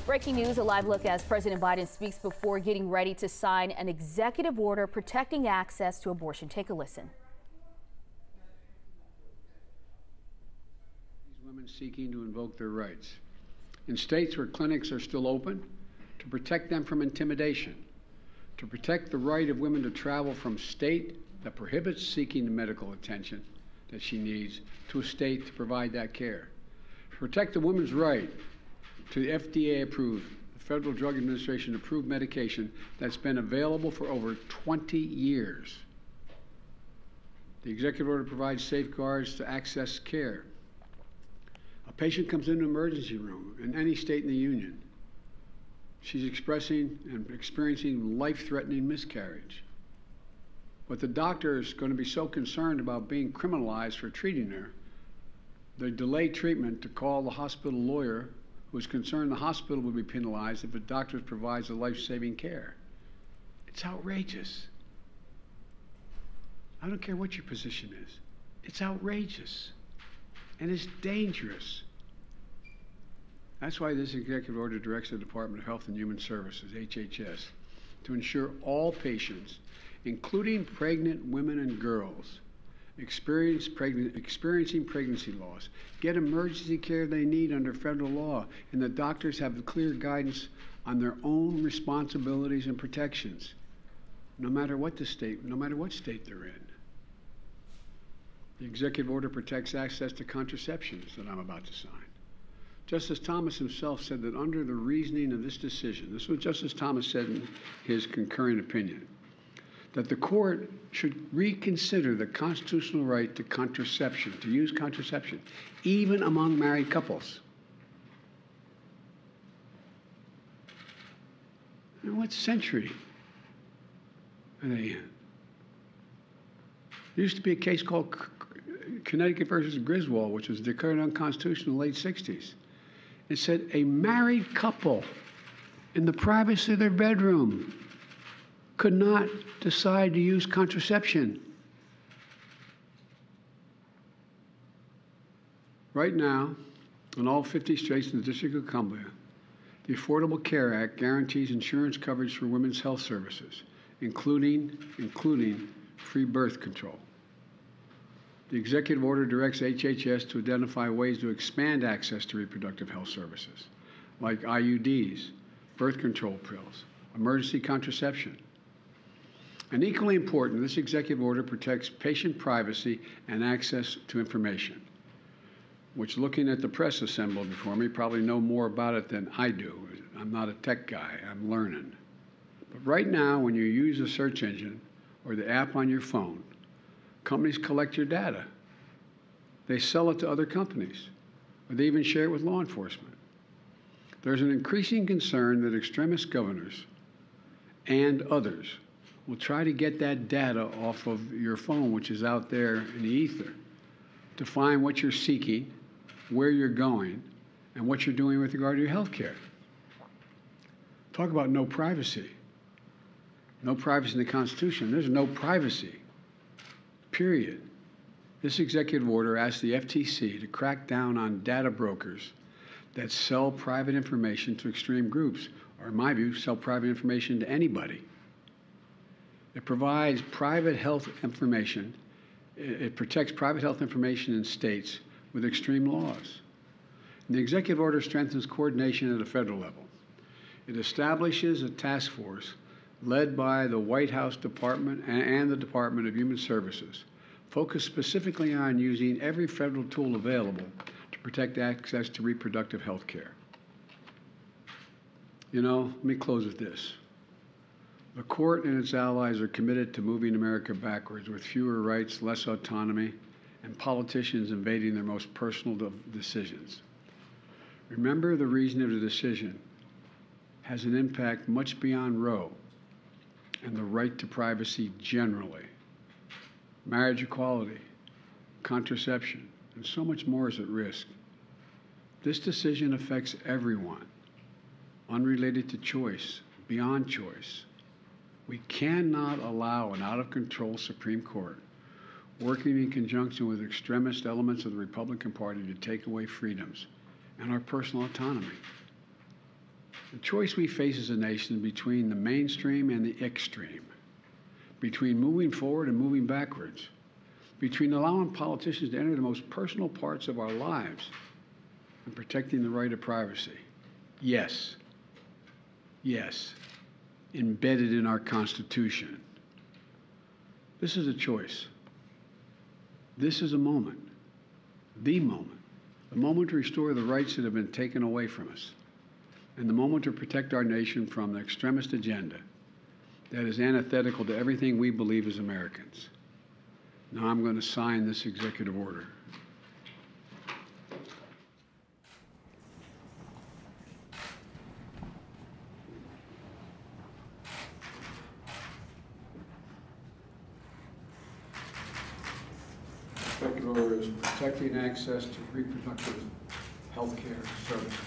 Breaking news, a live look as President Biden speaks before getting ready to sign an executive order protecting access to abortion. Take a listen. These women seeking to invoke their rights. In states where clinics are still open, to protect them from intimidation, to protect the right of women to travel from state that prohibits seeking the medical attention that she needs to a state to provide that care, to protect the woman's right to FDA-approved, Federal Drug Administration-approved medication that's been available for over 20 years. The executive order provides safeguards to access care. A patient comes into an emergency room in any state in the union. She's expressing and experiencing life-threatening miscarriage. But the doctor is going to be so concerned about being criminalized for treating her, they delay treatment to call the hospital lawyer who is concerned the hospital will be penalized if the doctor provides the life-saving care. It's outrageous. I don't care what your position is. It's outrageous. And it's dangerous. That's why this executive order directs the Department of Health and Human Services, HHS, to ensure all patients, including pregnant women and girls, experiencing pregnancy loss, get emergency care they need under federal law, and the doctors have clear guidance on their own responsibilities and protections, no matter what state they're in. The executive order protects access to contraceptions that I'm about to sign. Justice Thomas himself said that under the reasoning of this decision, this is what Justice Thomas said in his concurring opinion, that the court should reconsider the constitutional right to contraception, to use contraception, even among married couples. And what century are they in? There used to be a case called Connecticut versus Griswold, which was declared unconstitutional in the late 60s. It said a married couple in the privacy of their bedroom could not decide to use contraception. Right now, in all 50 states in the District of Columbia, the Affordable Care Act guarantees insurance coverage for women's health services, including free birth control. The executive order directs HHS to identify ways to expand access to reproductive health services, like IUDs, birth control pills, emergency contraception. And equally important, this executive order protects patient privacy and access to information, which, looking at the press assembled before me, probably know more about it than I do. I'm not a tech guy, I'm learning. But right now, when you use a search engine or the app on your phone, companies collect your data. They sell it to other companies, or they even share it with law enforcement. There's an increasing concern that extremist governors and others will try to get that data off of your phone, which is out there in the ether, to find what you're seeking, where you're going, and what you're doing with regard to your health care. Talk about no privacy. No privacy in the Constitution. There's no privacy, period. This executive order asks the FTC to crack down on data brokers that sell private information to extreme groups, or in my view, sell private information to anybody. It provides private health information. It protects private health information in states with extreme laws. And the executive order strengthens coordination at a federal level. It establishes a task force led by the White House Department and the Department of Human Services, focused specifically on using every federal tool available to protect access to reproductive health care. You know, let me close with this. The court and its allies are committed to moving America backwards with fewer rights, less autonomy, and politicians invading their most personal decisions. Remember, the reason of the decision has an impact much beyond Roe and the right to privacy generally. Marriage equality, contraception, and so much more is at risk. This decision affects everyone, unrelated to choice, beyond choice. We cannot allow an out-of-control Supreme Court working in conjunction with extremist elements of the Republican Party to take away freedoms and our personal autonomy. The choice we face as a nation between the mainstream and the extreme, between moving forward and moving backwards, between allowing politicians to enter the most personal parts of our lives and protecting the right of privacy. Yes, yes, embedded in our Constitution. This is a choice. This is a moment, the moment to restore the rights that have been taken away from us, and the moment to protect our nation from an extremist agenda that is antithetical to everything we believe as Americans. Now I'm going to sign this executive order. Executive order is protecting access to reproductive health care services.